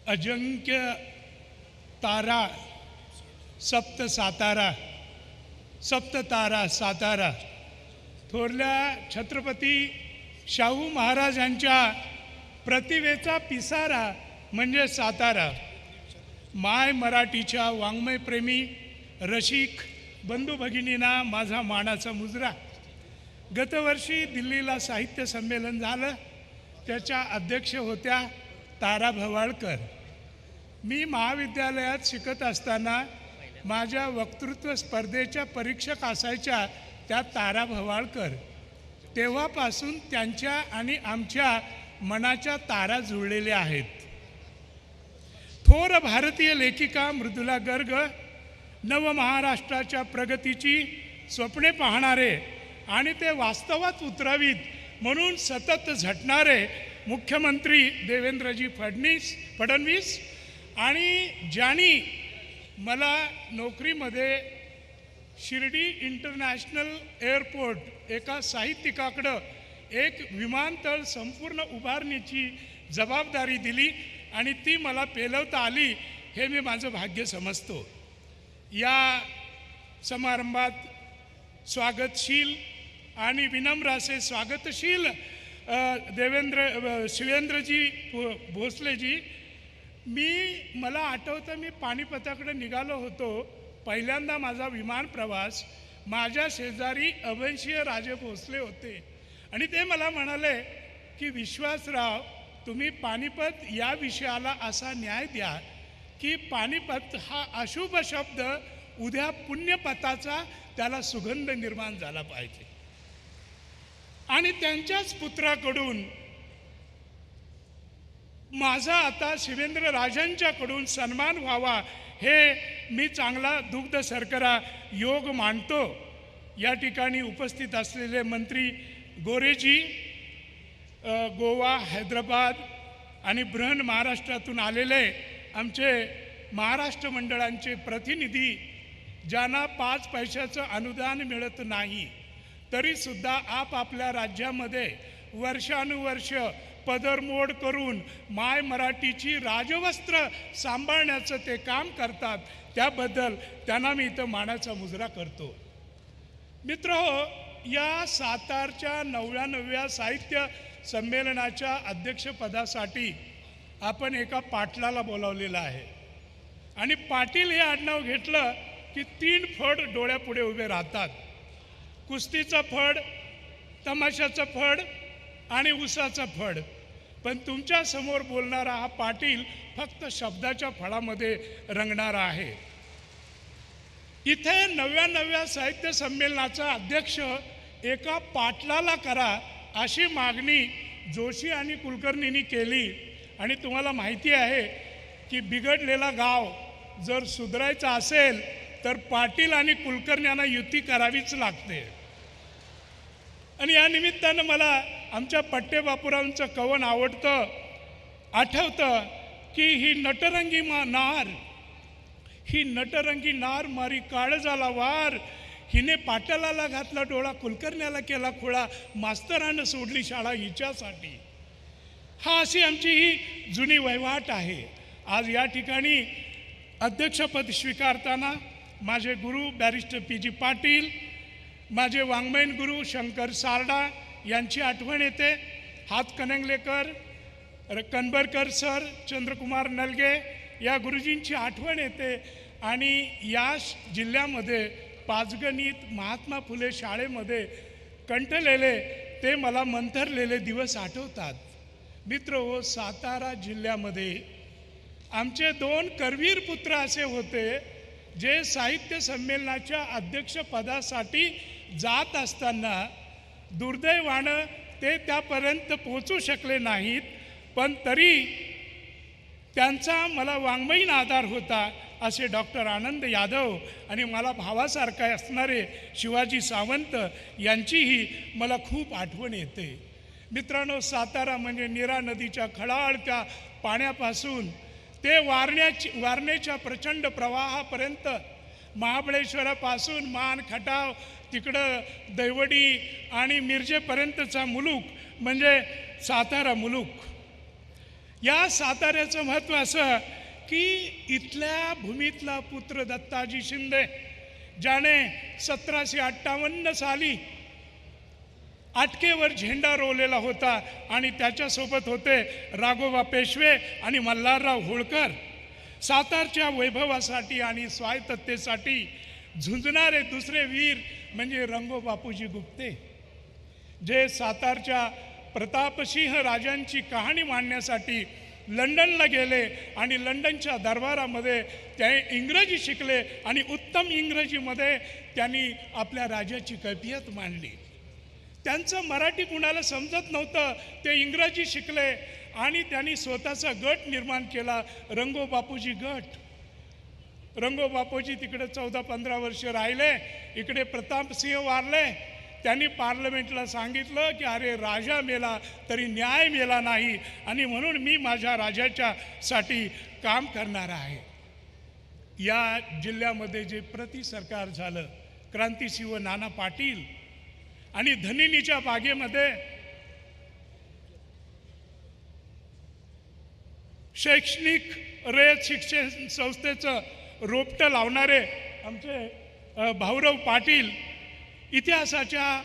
अजिंक्य तारा सप्त सातारा सप्त तारा सातारा थोरल्या छत्रपती शाहू महाराजांच्या प्रतिभेचा पिसारा म्हणजे सातारा। माय मराठीच्या वाङ्मयप्रेमी रसिक बंधू भगिनींना माझा मानाचा मुजरा। गतवर्षी दिल्लीला साहित्य संमेलन झालं, त्याच्या अध्यक्ष होत्या तारा भवाळकर। मी महाविद्यालयात शिकत असताना माझ्या वक्तृत्व स्पर्धेच्या परीक्षक असायच्या त्या तारा भवाळकर। तेव्हापासून त्यांच्या आणि आमच्या मनाच्या तारा जुळलेल्या आहेत। थोर भारतीय लेखिका मृदुला गर्ग, नवमहाराष्ट्राच्या प्रगतीची स्वप्ने पाहणारे आणि ते वास्तवात उतरावीत म्हणून सतत झटणारे मुख्यमंत्री देवेंद्रजी फडणवीस आणि ज्यांनी मला नोकरीमध्ये शिर्डी इंटरनॅशनल एअरपोर्ट एका साहित्यिकाकडं एक विमानतळ संपूर्ण उभारण्याची जबाबदारी दिली आणि ती मला पेलवता आली, हे मी माझं भाग्य समजतो। या समारंभात स्वागतशील आणि विनम्र असे स्वागतशील शिवेंद्रजी भोसलेजी, मला आठवतं मी पानिपताकडे निघालो होतो। पहिल्यांदा माझा विमान प्रवास, माझ्या शेजारी अभयसिंह राजे भोसले होते आणि ते मला म्हणाले की विश्वासराव, तुम्ही पानिपत या विषयाला असा न्याय द्या की पानिपत हा अशुभ शब्द उद्या पुण्यपथाचा त्याला सुगंध निर्माण झाला पाहिजे। आणि त्यांच्याच पुत्राकडून माझा आता शिवेंद्र राजांच्याकडून सन्मान व्हावा, हे मी चांगला दुग्ध शर्करा योग मानतो। या ठिकाणी उपस्थित असलेले मंत्री गोरेजी, गोवा, हैदराबाद आणि बृहन महाराष्ट्रातून आलेले आमचे महाराष्ट्र मंडळांचे प्रतिनिधी, ज्यांना 5 पैशाचं अनुदान मिळत नाही तरीसुद्धा आपापल्या राज्यामध्ये वर्षानुवर्ष पदरमोड करून माय मराठीची राजवस्त्र सांभाळण्याचं ते काम करतात, त्याबद्दल त्यांना मी इथं मानाचा मुजरा करतो। मित्रहो, या सातारच्या 99व्या साहित्य संमेलनाच्या अध्यक्षपदासाठी आपण एका पाटलाला बोलावलेलं आहे आणि पाटील हे आडनाव घेतलं की 3 फड डोळ्यापुढे उभे राहतात। कुस्तीचं फड, तमाशाचं फड आणि उसाचं फड। पण तुमच्या समोर बोलणारा हा पाटील फक्त शब्दाच्या फळामध्ये रंगणारा आहे। इथे 99व्या साहित्य संमेलनाचा अध्यक्ष एका पाटलाला करा, अशी मागणी जोशी आणि कुलकर्णींनी केली। आणि तुम्हाला माहिती आहे की बिघडलेला गाव जर सुधारायचा असेल तर पाटील आणि कुलकर्ण्यांना युती करावीच लागते। आणि या निमित्तानं मला आमच्या पट्टे बापूरावांचं कवन आठवतं की ही नटरंगी नार मारी काळजाला वार, हिने पाटलाला घातला डोळा, कुलकर्ण्याला केला खोळा, मास्तरानं सोडली शाळा हिच्यासाठी। हा अशी आमची ही जुनी वहिवाट आहे। आज या ठिकाणी अध्यक्षपद स्वीकारताना माझे गुरु बॅरिस्टर पी.जी. पाटील, माझे वाङ्मयीन गुरु शंकर सारडा यांची आठवण येते। हातकणंगलेकर, कनबरकर सर, चंद्रकुमार नलगे या गुरुजींची आठवण येते। आणि या जिल्ह्यामध्ये पाचगणित महात्मा फुले शाळेमध्ये कंठलेले ते मला मंथरलेले दिवस आठवतात। मित्र हो, सातारा जिल्ह्यामध्ये आमचे 2 करवीर पुत्र असे होते जे साहित्य संमेलनाच्या अध्यक्षपदासाठी जात असताना दुर्दैवानं ते त्यापर्यंत पोहोचू शकले नाहीत, पण तरी त्यांचा मला वाङ्मयीन आधार होता असे डॉक्टर आनंद यादव आणि मला भावासारखे असणारे शिवाजी सावंत यांचीही मला खूप आठवण येते। मित्रांनो, सातारा म्हणजे नीरा नदीच्या खळाळत्या पाण्यापासून ते वारणेच्या प्रचंड प्रवाहापर्यंत, महाबळेश्वरापासून मान खटाव तिकडं दैवडी आणि मिरजेपर्यंतचा मुलूक म्हणजे सातारा मुलूक। या साताऱ्याचं महत्त्व असं की इथल्या भूमीतला पुत्र दत्ताजी शिंदे, ज्याने 1758 साली आटकेवर झेंडा रोवलेला होता आणि त्याच्यासोबत होते राघोबा पेशवे आणि मल्हारराव होळकर, सातारच्या वैभवासाठी आणि स्वायत्ततेसाठी झुंजणारे दुसरे वीर म्हणजे रंगो बापूजी गुप्ते, जे सातारच्या प्रतापसिंह राजांची कहाणी मांडण्यासाठी लंडनला गेले आणि लंडनच्या दरबारामध्ये ते इंग्रजी शिकले आणि उत्तम इंग्रजीमध्ये त्यांनी आपल्या राजाची कैफियत मांडली. त्यांचं मराठी कुणाला समजत नव्हतं, ते इंग्रजी शिकले आणि त्यांनी स्वतःचा गट निर्माण केला, रंगो बापूजी गट. रंगो बापूजी तिकडे 14-15 वर्ष राहिले. इकडे प्रतापसिंह वारले. त्यांनी पार्लमेंटला सांगितलं की अरे राजा मेला तरी न्याय मेला नाही आणि म्हणून मी माझ्या राजाच्या साठी काम करणार आहे. या जिल्ह्यामध्ये जे प्रति सरकार झालं, क्रांतिसिंह नाना पाटील आणि धनिनीच्या बागेमध्ये शैक्षणिक रयत शिक्षण संस्थेचं रोपटं लावणारे आमचे भाऊराव पाटील, इतिहासाच्या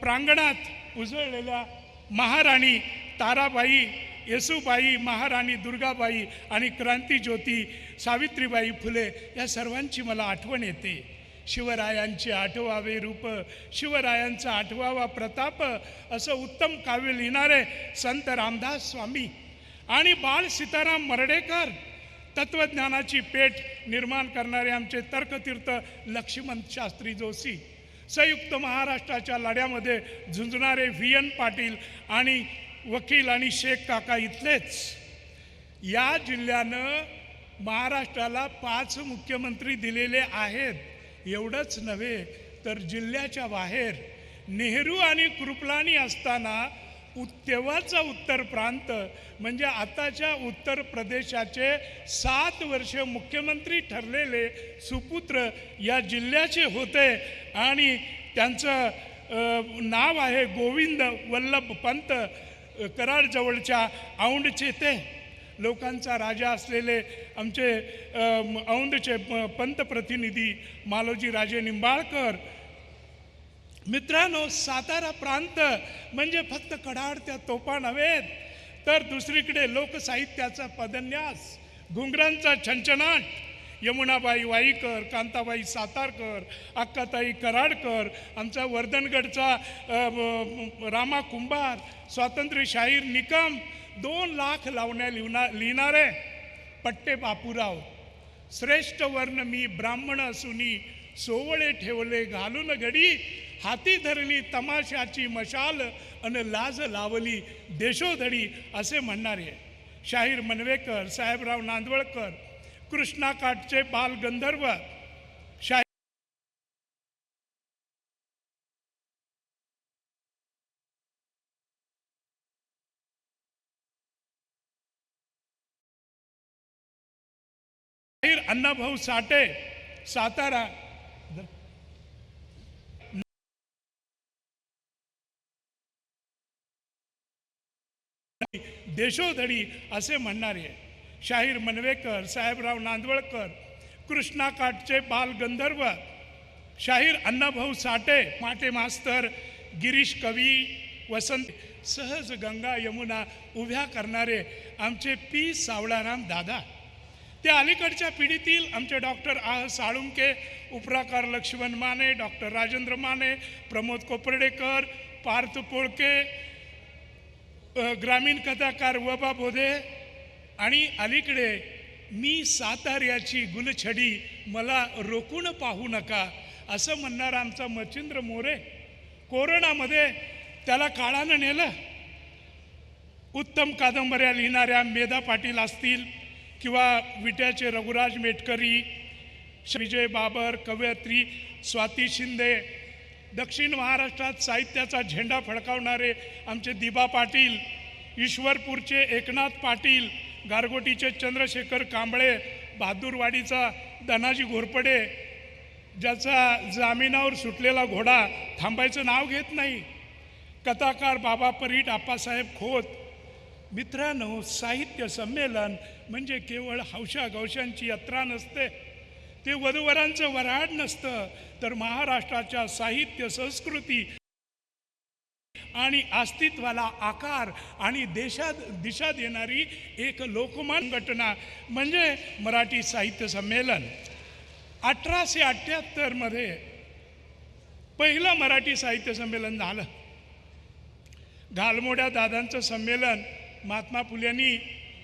प्रांगणात उजळलेल्या महाराणी ताराबाई, येसूबाई, महाराणी दुर्गाबाई आणि क्रांतिज्योती सावित्रीबाई फुले या सर्वांची मला आठवण येते. शिवरायांचे आठवावे रूप, शिवरायांचा आठवावा प्रताप असं उत्तम काव्य लिहिणारे संत रामदास स्वामी आणि बाळ सीताराम मर्ढेकर, तत्वज्ञानाची पेठ निर्माण करणारे आमचे तर्कतीर्थ लक्ष्मण शास्त्री जोशी, संयुक्त महाराष्ट्राच्या लढ्यामध्ये झुंजणारे VN पाटील आणि वकील आणि शेख काका इथलेच. या जिल्ह्यानं महाराष्ट्राला 5 मुख्यमंत्री दिलेले आहेत. एवढंच नव्हे तर जिल्ह्याच्या बाहेर नेहरू आणि कृपलानी असताना तेव्हाचा उत्तर प्रांत म्हणजे आताच्या उत्तर प्रदेशाचे 7 वर्ष मुख्यमंत्री ठरलेले सुपुत्र या जिल्ह्याचे होते आणि त्यांचं नाव आहे गोविंद वल्लभ पंत, कराडजवळच्या औंधचे ते लोकांचा राजा असलेले आमचे औंधचे पंतप्रतिनिधी मालोजी राजे निंबाळकर. मित्रांनो, सातारा प्रांत म्हणजे फक्त कडाडत्या तोफा नव्हेत तर दुसरीकडे लोकसाहित्याचा पदन्यास, घुंगरांचा छंछनाट, यमुनाबाई वाईकर, कांताबाई सातारकर, अक्काताई कराडकर, आमचा वर्धनगडचा रामा कुंभार, स्वातंत्र्य शाहीर निकम, 2 लाख लावण्या लिहिणारे पट्टे बापूराव, श्रेष्ठ वर्ण मी ब्राह्मण असूनी, सोवळे ठेवले घालून घडी, हाती धरली तमाशाची मशाल अन लाज लावली देशोधडी असे म्हणणारे शाहीर मनवेकर, साहेबराव नांदवळकर, कृष्णाकाठचे बाल गंधर्व शाहीर अण्णाभाऊ साठे, सातारा देशोधडी असे म्हणणारे शाहीर मनवेकर, साहेबराव नांदवळकर, कृष्णाकाठचे बाल गंधर्व शाहीर अण्णाभाऊ साठे, माटे मास्तर, गिरीश कवी, वसंत, सहज गंगा यमुना उभ्या करणारे आमचे पी सावळाराम दादा. त्या अलीकडच्या पिढीतील आमचे डॉक्टर साळुंके, उपराकार लक्ष्मण माने, डॉक्टर राजेंद्र माने, प्रमोद कोपर्डेकर, पार्थ पोळके, ग्रामीण कथाकार वबा बोधे आणि अलीकडे मी साताऱ्याची गुलछडी मला रोखून पाहू नका असं म्हणणारा आमचा मच्छिंद्र मोरे. कोरोनामध्ये त्याला काळानं नेलं. उत्तम कादंबऱ्या लिहिणाऱ्या मेधा पाटील असतील किंवा विट्याचे रघुराज मेटकरी, विजय बाबर, कवयित्री स्वाती शिंदे, दक्षिण महाराष्ट्रात साहित्याचा झेंडा फडकावणारे आमचे दिबा पाटील, ईश्वरपूरचे एकनाथ पाटील, गारगोटीचे चंद्रशेखर कांबळे, बहादूरवाडीचा धनाजी घोरपडे, ज्याचा जामिनावर सुटलेला घोडा थांबायचं नाव घेत नाही, कथाकार बाबा परीट, आप्पासाहेब खोत, मित्रांनो, साहित्य संमेलन म्हणजे केवळ हौशा गौशांची यात्रा नसते, ते वधूवरांचं वऱ्हाड नसतं, तर महाराष्ट्राच्या साहित्य संस्कृती आणि अस्तित्वाला आकार आणि दिशा देणारी एक लोकमान घटना म्हणजे मराठी साहित्य संमेलन. 1878 पहिलं मराठी साहित्य संमेलन झालं. घालमोड्या दादांचं संमेलन महात्मा फुलेंनी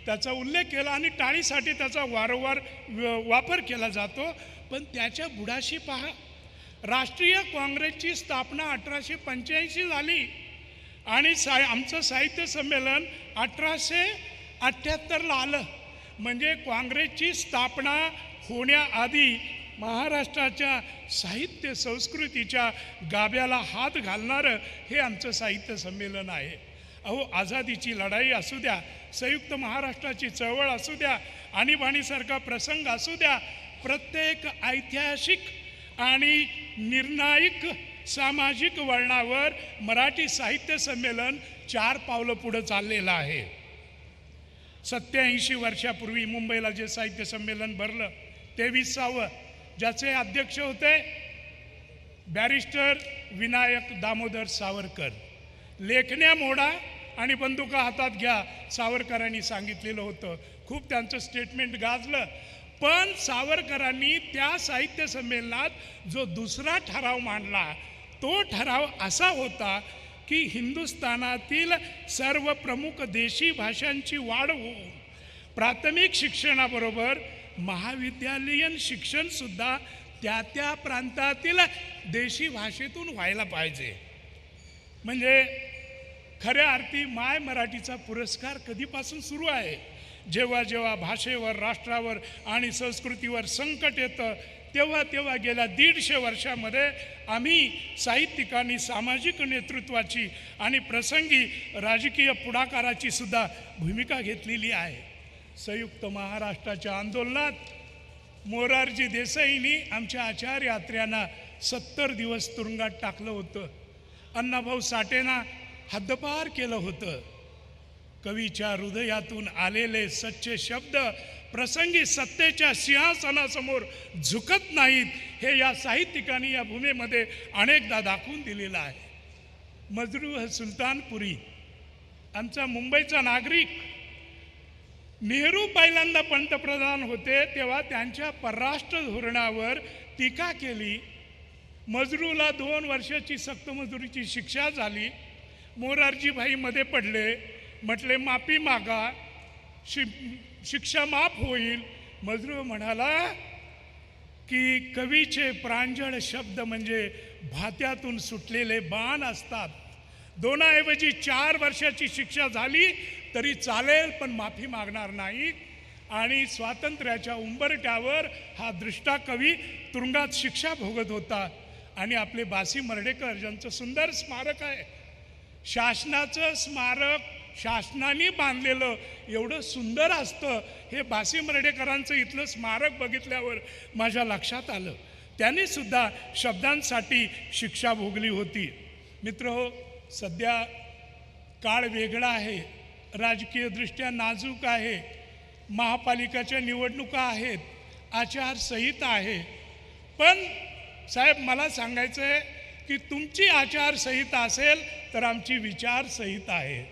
त्याचा उल्लेख केला आणि टाळीसाठी त्याचा वारंवार वापर केला जातो. पण त्याच्या बुडाशी पहा, राष्ट्रीय काँग्रेसची स्थापना 1885 झाली आणि आमचं साहित्य संमेलन 1878ला आलं. म्हणजे काँग्रेसची स्थापना होण्याआधी महाराष्ट्राच्या साहित्य संस्कृतीच्या गाभ्याला हात घालणारं हे आमचं साहित्य संमेलन आहे. अहो, आझादीची लढाई असू द्या, संयुक्त महाराष्ट्राची चळवळ असू द्या, आणीबाणीसारखा प्रसंग असू द्या, प्रत्येक ऐतिहासिक आणि निर्णायक सामाजिक वळणावर मराठी साहित्य संमेलन 4 पावलं पुढं चाललेलं आहे. 87 वर्षापूर्वी मुंबईला जे साहित्य संमेलन भरलं 23वे, ज्याचे अध्यक्ष होते बॅरिस्टर विनायक दामोदर सावरकर. लेखण्या मोडा आणि बंदुका हातात घ्या, सावरकरांनी सांगितलेलं होतं. खूप त्यांचं स्टेटमेंट गाजलं. पण सावरकरांनी त्या साहित्य संमेलनात जो दुसरा ठराव मांडला, तो ठराव असा होता की हिंदुस्थानातील सर्व प्रमुख देशी भाषांची वाढ होऊन प्राथमिक शिक्षणाबरोबर महाविद्यालयीन शिक्षणसुद्धा त्या प्रांतातील देशी भाषेतून व्हायला पाहिजे. म्हणजे खऱ्या अर्थी माय मराठीचा पुरस्कार कधीपासून सुरू आहे? जेव्हा जेव्हा भाषेवर, राष्ट्रावर आणि संस्कृतीवर संकट येतं तेव्हा गेल्या 150 वर्षामध्ये आम्ही साहित्यिकांनी सामाजिक नेतृत्वाची आणि प्रसंगी राजकीय पुढाकाराची सुद्धा भूमिका घेतलेली आहे. संयुक्त महाराष्ट्राच्या आंदोलनात मोरारजी देसाईंनी आमच्या आचार्य आत्र्यांना 70 दिवस तुरुंगात टाकलं होतं. अण्णाभाऊ साठेंना हद्दपार केलं होतं. कवीच्या हृदयातून आलेले सच्चे शब्द प्रसंगी सत्तेच्या सिंहासनासमोर झुकत नाहीत, हे या साहित्यिकांनी या भूमीमध्ये अनेकदा दाखवून दिलेलं आहे. मजरूह सुलतानपुरी आमचा मुंबईचा नागरिक. नेहरू पहिल्यांदा पंतप्रधान होते तेव्हा त्यांच्या परराष्ट्र धोरणावर टीका केली. मजरूला 2 वर्षाची सक्तमजुरीची शिक्षा झाली. मोरारजी भाई मध्ये पडले, म्हटले माफी मागा, शिक्षा माफ होईल. मजरू म्हणाला की कवीचे प्रांजळ शब्द म्हणजे भात्यातून सुटलेले बाण असतात. 2ऐवजी 4 वर्षाची शिक्षा झाली तरी चालेल, पण माफी मागणार नाही. आणि स्वातंत्र्याच्या उंबरठ्यावर हा दृष्टा कवी तुरुंगात शिक्षा भोगत होता. आणि आपले बासी मर्ढेकर ज्यांचं सुंदर स्मारक आहे, शासनाचं स्मारक शासनाने बांधलेलं एवढं सुंदर असतं, हे बासी मर्ढेकरांचं इथलं स्मारक बघितल्यावर माझ्या लक्षात आलं. त्यांनी सुद्धा शब्दांसाठी शिक्षा भोगली होती. मित्रहो, सध्या काळ वेगळा आहे, राजकीयदृष्ट्या नाजूक आहे, महापालिकाच्या निवडणुका आहेत, आचारसंहिता आहे. पण साहेब, मला सांगायचं आहे की तुमची आचारसंहिता असेल तर आमची विचारसंहिता आहे.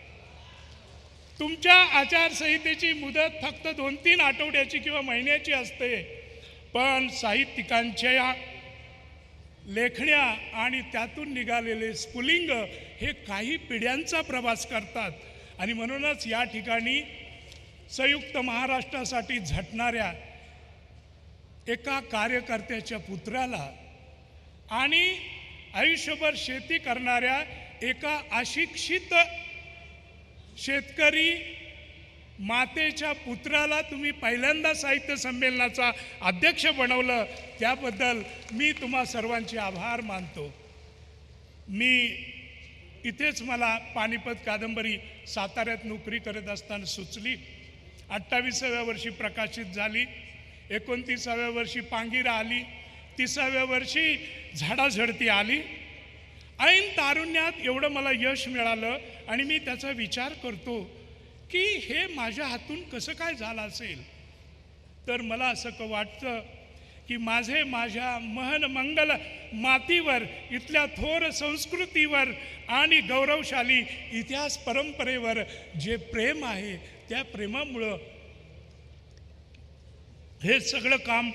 तुमच्या आचारसंहितेची मुदत फक्त 2-3 आठवड्याची किंवा महिन्याची असते, पण साहित्यिकांच्या लेखण्या आणि त्यातून निघालेले स्फुलिंग हे काही पिढ्यांचा प्रवास करतात. आणि म्हणूनच या ठिकाणी संयुक्त महाराष्ट्रासाठी झटणाऱ्या एका कार्यकर्त्याच्या पुत्राला आणि आयुष्यभर शेती करणाऱ्या एका अशिक्षित शेतकरी मातेच्या पुत्राला तुम्ही पहिल्यांदा साहित्य संमेलनाचा अध्यक्ष बनवलं, त्याबद्दल मी तुम्हा सर्वांचे आभार मानतो. मी इथेच मला पानिपत कादंबरी साताऱ्यात नोकरी करत असताना सुचली. 28व्या वर्षी प्रकाशित झाली, 29व्या वर्षी पांगिरा आली, 30व्या वर्षी झाडाझडती आली. ऐन तारुण्यात एवढं मला यश मिळालं आणि मी त्याचा विचार करतो की हे माझ्या हातून कसं काय झालं असेल. तर मला असं वाटतं की माझ्या महन मंगल मातीवर, इथल्या थोर संस्कृतीवर आणि गौरवशाली इतिहास परंपरेवर जे प्रेम आहे, त्या प्रेमामुळं हे सगळं काम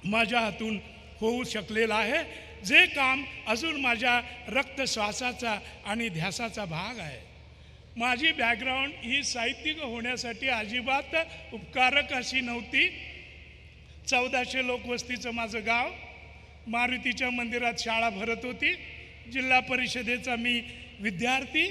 माझ्या हातून होऊ शकलेलं आहे, जे काम अजून माझ्या रक्तश्वासाचा आणि ध्यासाचा भाग आहे. माझी बॅकग्राऊंड ही साहित्यिक होण्यासाठी अजिबात उपकारक अशी नव्हती. 1400 लोकवस्तीचं माझं गाव, मारुतीच्या मंदिरात शाळा भरत होती, जिल्हा परिषदेचा मी विद्यार्थी,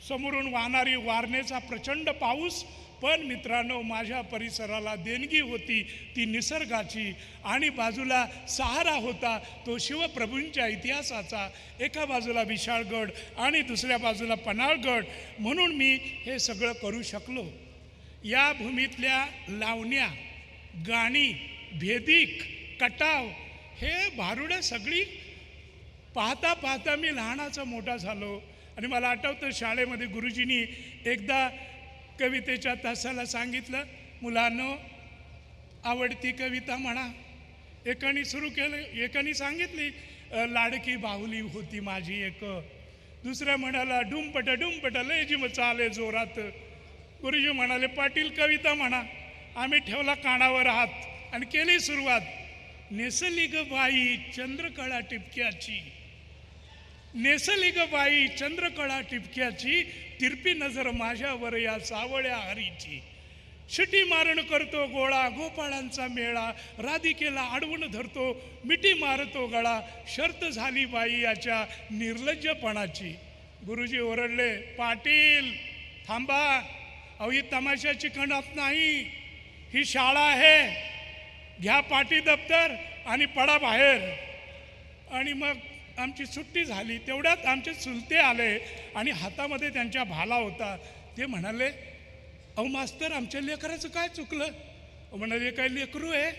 समोरून वाहणारी वारणेचा प्रचंड पाऊस. पण मित्रांनो, माझ्या परिसराला देणगी होती ती निसर्गाची, आणि बाजूला सहारा होता तो शिवप्रभूंच्या इतिहासाचा. एका बाजूला विशाळगड आणि दुसऱ्या बाजूला पन्हाळगड, म्हणून मी हे सगळं करू शकलो. या भूमीतल्या लावण्या, गाणी, भेदिक, कटाव, हे भारुडं सगळी पाहता पाहता मी लहानाचा मोठा झालो. आणि मला आठवतं, शाळेमध्ये गुरुजींनी एकदा कवितेच्या तासाला सांगितलं, मुलांनो आवडती कविता म्हणा. एकाने सुरू केलं, एकाने सांगितली लाडकी बाहुली होती माझी एक. दुसऱ्या म्हणाला डुंपट डुंपट लय जी चाले जोरात. गुरुजी म्हणाले पाटील कविता म्हणा. आम्ही ठेवला कानावर हात आणि केली सुरुवात. नेसली ग बाई चंद्रकळा टिपक्याची, नेसली ग बाई चंद्रकळा टिपक्याची, तिरपी नजर माझ्यावर या सावळ्या हरीची. शिटी मारण करतो गोळा गोपाळांचा मेळा, राधिकेला अडवून धरतो मिठी मारतो गळा, शर्त झाली बाई याच्या निर्लज्जपणाची. गुरुजी ओरडले, पाटील थांबा, अहो ही तमाशाची खणात नाही, ही शाळा आहे. घ्या पाटी दप्तर आणि पडा बाहेर. आणि मग आमची सुट्टी झाली. तेवढ्यात आमचे चुलते आले आणि हातामध्ये त्यांच्या भाला होता. ते म्हणाले, अहो मास्तर आमच्या लेकराचं काय चुकलं? म्हणाले, काय लेकरू आहे,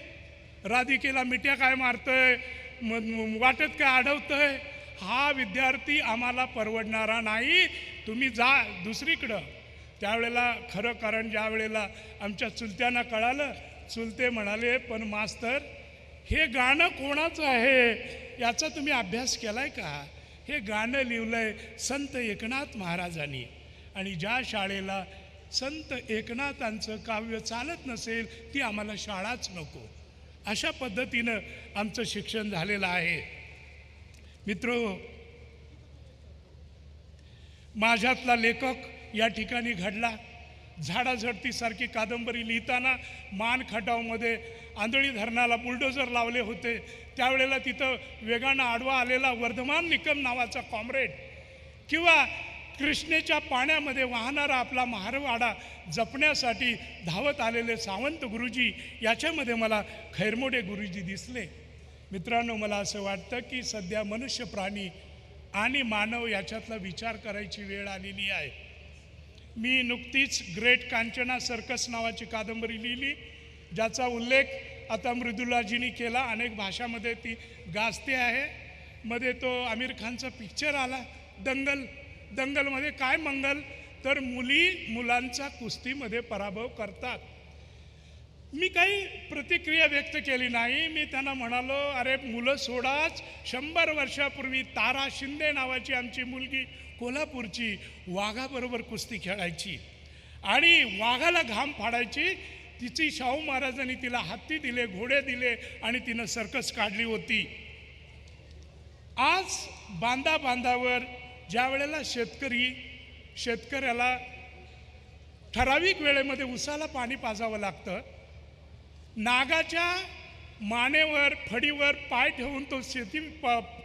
राधिकेला मिठ्या काय मारतंय, वाटत काय अडवतंय, हा विद्यार्थी आम्हाला परवडणारा नाही, तुम्ही जा दुसरीकडं. त्यावेळेला खरं कारण ज्या वेळेला आमच्या चुलत्यांना कळालं, चुलते म्हणाले, पण मास्तर हे गाणं कोणाचं आहे याचा तुम्ही अभ्यास केलाय का? हे गाणं लिहिलंय संत एकनाथ महाराजांनी, आणि ज्या शाळेला संत एकनाथांचं काव्य चालत नसेल ती आम्हाला शाळाच नको. अशा पद्धतीनं आमचं शिक्षण झालेलं आहे. मित्रो, माझ्यातला लेखक या ठिकाणी घडला. झाडाझडतीसारखी कादंबरी लिहिताना मान खटावमध्ये आंधळी धरणाला बुलडोजर लावले होते. त्यावेळेला तिथं वेगानं आडवा आलेला वर्धमान निकम नावाचा कॉम्रेड, किंवा कृष्णेच्या पाण्यामध्ये वाहणारा आपला महारवाडा जपण्यासाठी धावत आलेले सावंत गुरुजी, याच्यामध्ये मला खैरमोडे गुरुजी दिसले. मित्रांनो, मला असं वाटतं की सध्या मनुष्य, प्राणी आणि मानव याच्यातला विचार करायची वेळ आलेली आहे. मी नुकतीच ग्रेट कांचना सर्कस नावाची कादंबरी लिहिली, ज्याचा उल्लेख आता मृदुलाजींनी केला. अनेक भाषामध्ये ती गाजते आहे. मध्ये तो आमिर खानचा पिक्चर आला दंगल. दंगलमध्ये काय मंगल, तर मुलांचा कुस्तीमध्ये पराभव करतात. मी काही प्रतिक्रिया व्यक्त केली नाही. मी त्यांना म्हणालो, अरे मुलं सोडाच, 100 वर्षापूर्वी तारा शिंदे नावाची आमची मुलगी कोल्हापूरची वाघाबरोबर कुस्ती खेळायची आणि वाघाला घाम फाडायची. तिची शाहू महाराजांनी तिला हत्ती दिले, घोडे दिले आणि तिनं सर्कस काढली होती. आज बांधावर ज्या वेळेला शेतकऱ्याला ठराविक वेळेमध्ये उसाला पाणी पाजावं लागतं, नागाच्या मानेवर फडीवर पाय ठेवून तो शेती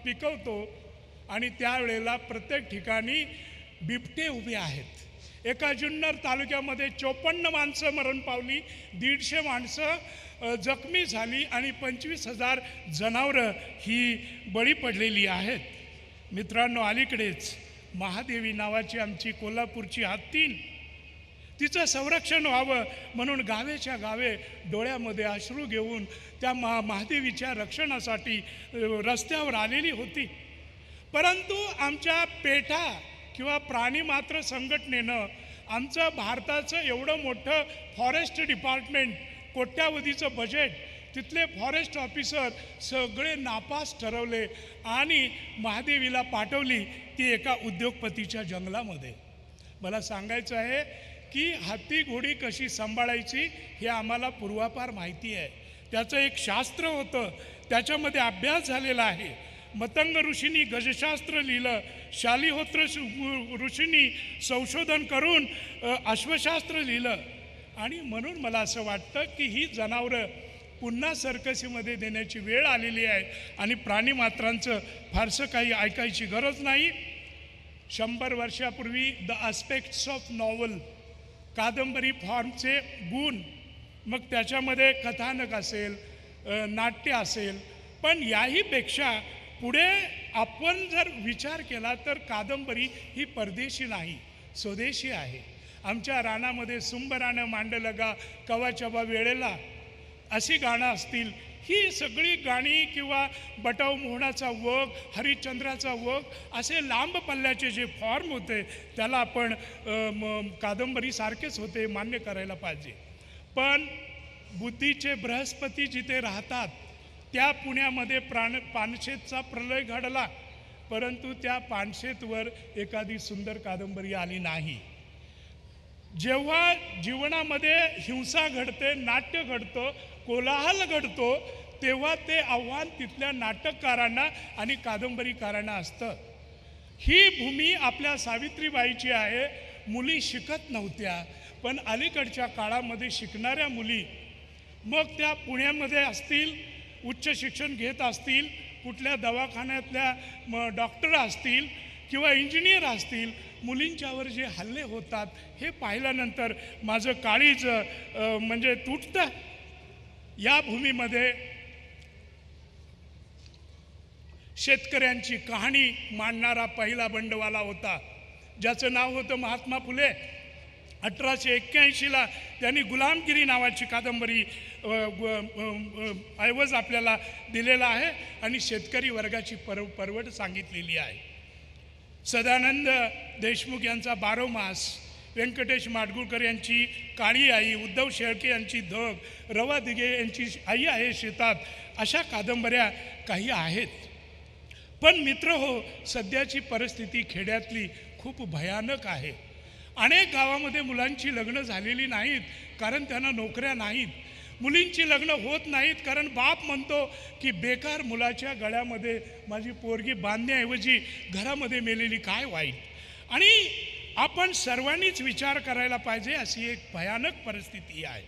पिकवतो, आणि त्यावेळेला प्रत्येक ठिकाणी बिबटे उभे आहेत. एका जुन्नर तालुक्यामध्ये 54 माणसं मरण पावली, 150 माणसं जखमी झाली आणि 25,000 जनावरं ही बळी पडलेली आहेत. मित्रांनो, अलीकडेच महादेवी नावाची आमची कोल्हापूरची हत्तीन, तिचं संरक्षण व्हावं म्हणून गावेच्या गावे डोळ्यामध्ये अश्रू घेऊन त्या महादेवीच्या रक्षणासाठी रस्त्यावर आलेली होती. परंतु आमच्या पेठा किंवा प्राणीमात्र संघटनेनं आमचं भारताचं एवढं मोठं फॉरेस्ट डिपार्टमेंट, कोट्यावधीचं बजेट, तिथले फॉरेस्ट ऑफिसर सगळे नापास ठरवले आणि महादेवीला पाठवली ती एका उद्योगपतीच्या जंगलामध्ये. मला सांगायचं आहे की हत्ती घोडी कशी सांभाळायची हे आम्हाला पूर्वापार माहिती आहे. त्याचं एक शास्त्र होतं, त्याच्यामध्ये अभ्यास झालेला आहे. मतंग ऋषींनी गजशास्त्र लिहिलं, शालिहोत्र ऋषींनी संशोधन करून अश्वशास्त्र लिहिलं. आणि म्हणून मला असं वाटतं की ही जनावरं पुन्हा सर्कसीमध्ये देण्याची वेळ आलेली आहे आणि प्राणीमात्रांचं फारसं काही ऐकायची गरज नाही. 100 वर्षापूर्वी द आस्पेक्ट्स ऑफ नॉवल, कादंबरी फॉर्मचे गुण, मग त्याच्यामध्ये कथानक असेल, नाट्य असेल, पण याहीपेक्षा पुढे आपण जर विचार केला तर कादंबरी ही परदेशी नाही, स्वदेशी आहे. आमच्या रानामध्ये सुंब रानं मांडलं गा कवाच्या बा वेळेला अशी गाणं असतील, ही सगळी गाणी किंवा बटाव मोहनाचा वग, हरिश्चंद्राचा वग, असे लांब पल्ल्याचे जे फॉर्म होते त्याला आपण कादंबरीसारखेच होते, मान्य करायला पाहिजे. पण बुद्धीचे बृहस्पती जिथे राहतात त्या पुण्यामध्ये पानशेतचा प्रलय घडला, परंतु त्या पानशेतवर एखादी सुंदर कादंबरी आली नाही. जेव्हा जीवनामध्ये हिंसा घडते, नाट्य घडतं, कोलाहल घडतो, तेव्हा ते आव्हान तिथल्या नाटककारांना आणि कादंबरीकारांना असतं. ही भूमी आपल्या सावित्रीबाईची आहे. मुली शिकत नव्हत्या, पण अलीकडच्या काळामध्ये शिकणाऱ्या मुली, मग त्या पुण्यामध्ये असतील, उच्च शिक्षण घेत असतील, कुठल्या दवाखान्यातल्या डॉक्टर असतील किंवा इंजिनियर असतील, मुलींच्यावर जे हल्ले होतात हे पाहिल्यानंतर माझं काळीज म्हणजे तुटतं. या भूमीमध्ये शेतकऱ्यांची कहाणी मांडणारा पहिला बंडवाला होता, ज्याचं नाव होतं महात्मा फुले. 1881ला त्यांनी गुलामगिरी नावाची कादंबरी ऐवज आपल्याला दिलेला आहे आणि शेतकरी वर्गाची परवड सांगितलेली आहे. सदानंद देशमुख यांचा 12 मास, व्यंकटेश माडगुळकर यांची काळी आई, उद्धव शेळके यांची धग, रवा दिघे यांची आई आहे शेतात, अशा कादंबऱ्या काही आहेत. पण मित्र हो, सध्याची परिस्थिती खेड्यातली खूप भयानक आहे. अनेक गावामध्ये मुलांची लग्न झालेली नाहीत कारण त्यांना नोकऱ्या नाहीत. मुलींची लग्न होत नाहीत कारण बाप म्हणतो की बेकार मुलाच्या गळ्यामध्ये माझी पोरगी बांधण्याऐवजी घरामध्ये मेलेली काय वाईट. आणि आपण सर्वांनीच विचार करायला पाहिजे, अशी एक भयानक परिस्थिती आहे.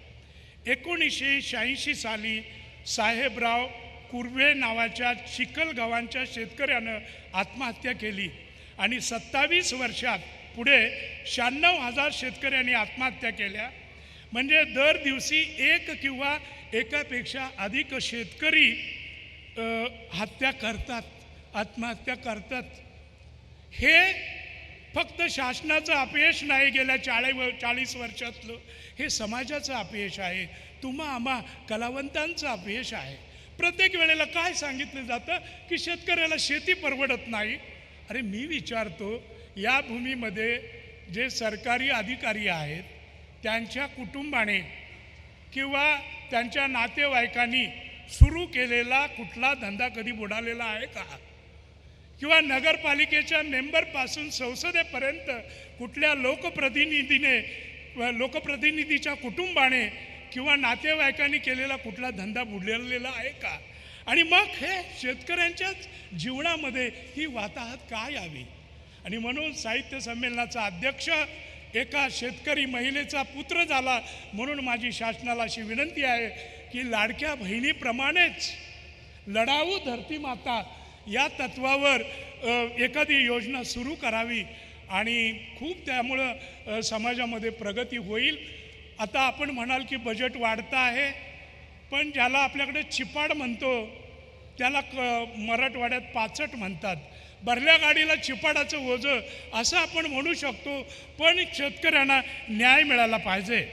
1986 साली साहेबराव कुर्वे नावाच्या चिखल गावांच्या शेतकऱ्यानं आत्महत्या केली आणि 27 वर्षात पुढे 96,000 शेतकऱ्यांनी आत्महत्या केल्या. म्हणजे दर दिवशी एक किंवा एकापेक्षा अधिक शेतकरी हत्या करतात, आत्महत्या करतात. हे फक्त शासनाचं अपयश नाही, गेल्या 40 वर्षातलं हे समाजाचं अपयश आहे, तुम्हा आम्हा कलावंतांचं अपयश आहे. प्रत्येक वेळेला काय सांगितलं जातं की शेतकऱ्याला शेती परवडत नाही. अरे मी विचारतो, या भूमीमध्ये जे सरकारी अधिकारी आहेत त्यांच्या कुटुंबाने किंवा त्यांच्या नातेवाईकांनी सुरू केलेला कुठला धंदा कधी बुडालेला आहे का? किंवा नगरपालिकेच्या मेंबरपासून संसदेपर्यंत कुठल्या लोकप्रतिनिधीच्या कुटुंबाने किंवा नातेवाईकांनी केलेला कुठला धंदा बुडलेला आहे का? आणि मग हे शेतकऱ्यांच्याच जीवनामध्ये ही वाताहत का यावी? आणि म्हणून साहित्य संमेलनाचा अध्यक्ष एका शेतकरी महिलेचा पुत्र झाला, म्हणून माझी शासनाला अशी विनंती आहे की लाडक्या बहिणीप्रमाणेच लढाऊ धरती माता या तत्वावर एखादी योजना सुरू करावी आणि खूप त्यामुळं समाजामध्ये प्रगती होईल. आता आपण म्हणाल की बजेट वाढतं आहे, पण ज्याला आपल्याकडे चिपाड म्हणतो त्याला मराठवाड्यात पाचट म्हणतात. भरल्या गाडीला चिपाडाचं ओझं असं आपण म्हणू शकतो, पण शेतकऱ्यांना न्याय मिळाला पाहिजे.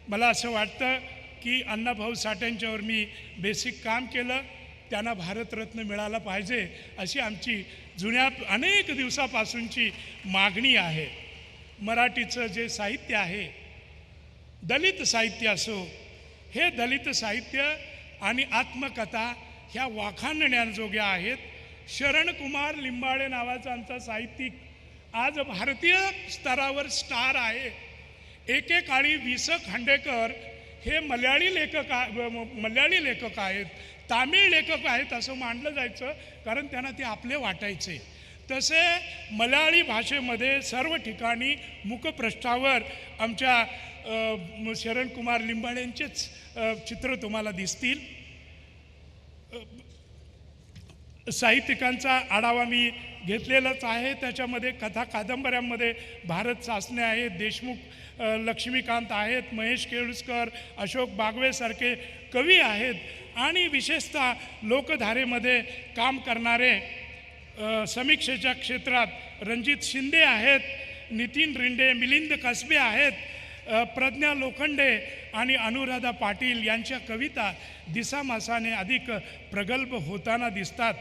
मला असं वाटतं की अण्णाभाऊ साठ्यांच्यावर मी बेसिक काम केलं, त्यांना भारतरत्न मिळाला पाहिजे अशी आमची जुन्या अनेक दिवसापासूनची मागणी आहे. मराठीचं जे साहित्य आहे, दलित साहित्य असो, हे दलित साहित्य आणि आत्मकथा ह्या वाखाणण्याजोग्या आहेत. शरणकुमार लिंबाळे नावाचा आमचा साहित्यिक आज भारतीय स्तरावर स्टार आहे. एकेकाळी वि स खांडेकर हे मल्याळी लेखक आहेत, तामिळ लेखक आहेत असं मानलं जायचं, कारण त्यांना ते आपले वाटायचे. तसे मल्याळी भाषेमध्ये सर्व ठिकाणी मुखपृष्ठावर आमच्या शरणकुमार लिंबाळेंचेच चित्र तुम्हाला दिसतील. साहित्यिकांचा आढावा मी घेतलेलाच आहे. त्याच्यामध्ये कथा कादंबऱ्यांमध्ये भारत सासणे आहेत, देशमुख लक्ष्मीकांत आहेत, महेश केळुसकर, अशोक बागवेसारखे कवी आहेत आणि विशेषतः लोकधारेमध्ये काम करणारे समीक्षेच्या क्षेत्रात रणजित शिंदे आहेत, नितीन रिंडे, मिलिंद कसबे आहेत, प्रज्ञा लोखंडे आणि अनुराधा पाटील यांच्या कविता दिसामासाने अधिक प्रगल्भ होताना दिसतात.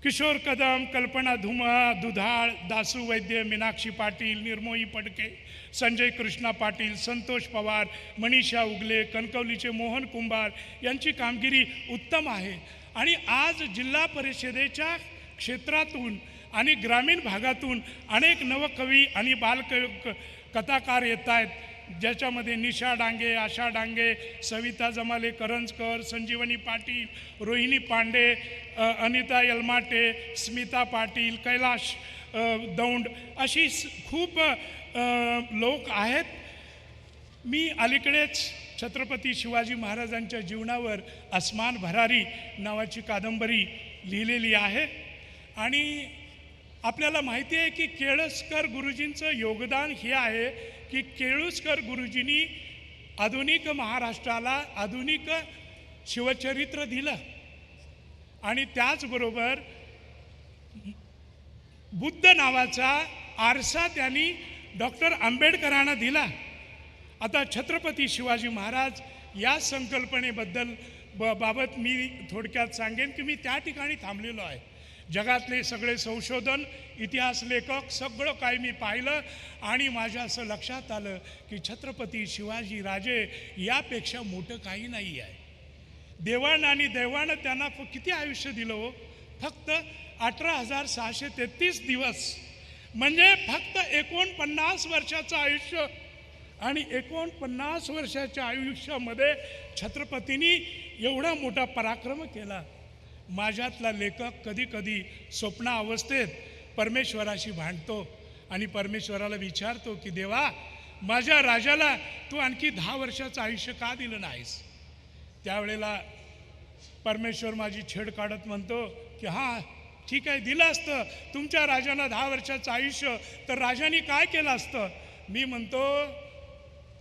किशोर कदम, कल्पना धुमा, दुधाळ, दासू वैद्य, मीनाक्षी पाटील, निर्मोही पडके, संजय कृष्णा पाटील, संतोष पवार, मनीषा उगले, कणकवलीचे मोहन कुंभार यांची कामगिरी उत्तम आहे. आणि आज जिल्हा परिषदेच्या क्षेत्रातून आणि ग्रामीण भागातून अनेक नवकवी आणि कथाकार येत आहेत, ज्याच्यामध्ये निशा डांगे, आशा डांगे, सविता जमाले करंजकर, संजीवनी पाटील, रोहिणी पांडे, अनिता यलमाटे, स्मिता पाटील, कैलाश दौंड अशी खूप लोक आहेत. मी अलीकडेच छत्रपती शिवाजी महाराजांच्या जीवनावर अस्मान भरारी नावाची कादंबरी लिहिलेली आहे. आणि आपल्याला माहिती आहे की केळुसकर गुरुजींचं योगदान हे आहे की केळुसकर गुरुजींनी आधुनिक महाराष्ट्राला आधुनिक शिवचरित्र दिलं आणि त्याचबरोबर बुद्ध नावाचा आरसा त्यांनी डॉक्टर आंबेडकरांना दिला. आता छत्रपती शिवाजी महाराज या संकल्पनेबद्दल बाबत मी थोडक्यात सांगेन की मी त्या ठिकाणी थांबलेलो आहे. जगातले सगळे संशोधन, इतिहास लेखक सगळं काही मी पाहिलं आणि माझ्या असं लक्षात आलं की छत्रपती शिवाजी राजे यापेक्षा मोठं काही नाही आहे. देवानं त्यांना किती आयुष्य दिलं हो? फक्त 18,633 दिवस, म्हणजे फक्त 49 वर्षाचं आयुष्य. आणि 49 वर्षाच्या आयुष्यामध्ये छत्रपतींनी एवढा मोठा पराक्रम केला. माझ्यातला लेखक कधी कधी स्वप्नावस्थेत परमेश्वराशी भांडतो आणि परमेश्वराला विचारतो की देवा, माझ्या राजाला तू आणखी 10 वर्षाचं आयुष्य का दिलं नाहीस? त्यावेळेला परमेश्वर माझी छेड काढत म्हणतो की हां ठीक आहे, दिलं असतं तुमच्या राजाला 10 वर्षाचं आयुष्य, तर राजाने काय केलं असतं? मी म्हणतो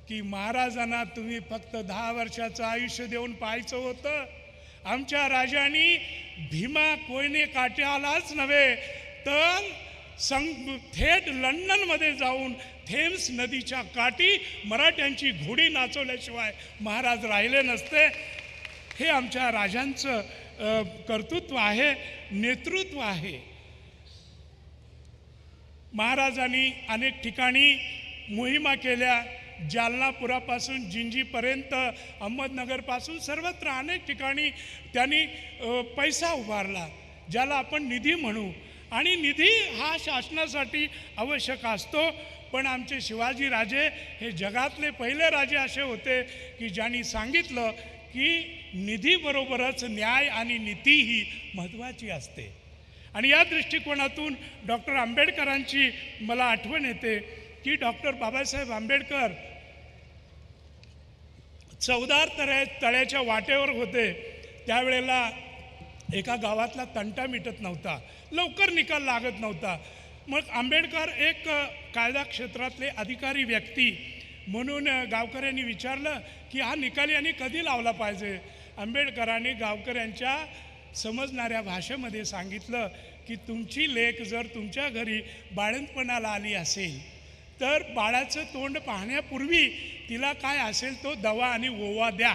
की महाराजांना तुम्ही फक्त 10 वर्षाचं आयुष्य देऊन पाहायचं होतं. आमच्या राजांनी भीमा कोयने काठ्यालाच नव्हे तर थेट लंडनमध्ये जाऊन थेम्स नदीच्या काठी मराठ्यांची घोडी नाचवल्याशिवाय महाराज राहिले नसते. हे आमच्या राजांचं कर्तृत्व आहे, नेतृत्व आहे. महाराजांनी अनेक ठिकाणी मोहिमा केल्या, जालनापुरापासून जिंजीपर्यंत, अहमदनगरपासून सर्वत्र अनेक ठिकाणी त्यांनी पैसा उभारला, ज्याला आपण निधी म्हणू. आणि निधी हा शासनासाठी आवश्यक असतो, पण आमचे शिवाजी राजे हे जगातले पहिले राजे असे होते की ज्यांनी सांगितलं की निधीबरोबरच न्याय आणि नीती ही महत्त्वाची असते. आणि या दृष्टिकोनातून डॉक्टर आंबेडकरांची मला आठवण येते की डॉक्टर बाबासाहेब आंबेडकर चवदार तळ्याच्या वाटेवर होते. त्यावेळेला एका गावातला तंटा मिटत नव्हता, लवकर निकाल लागत नव्हता. मग आंबेडकर एक कायदा क्षेत्रातले अधिकारी व्यक्ती म्हणून गावकऱ्यांनी विचारलं की हा निकाल यांनी कधी लावला पाहिजे. आंबेडकरांनी गावकऱ्यांच्या समजणाऱ्या भाषेमध्ये सांगितलं की तुमची लेक जर तुमच्या घरी बाळंतपणाला आली असेल तर बाळाचं तोंड पाहण्यापूर्वी तिला काय असेल तो दवा आणि ओवा द्या.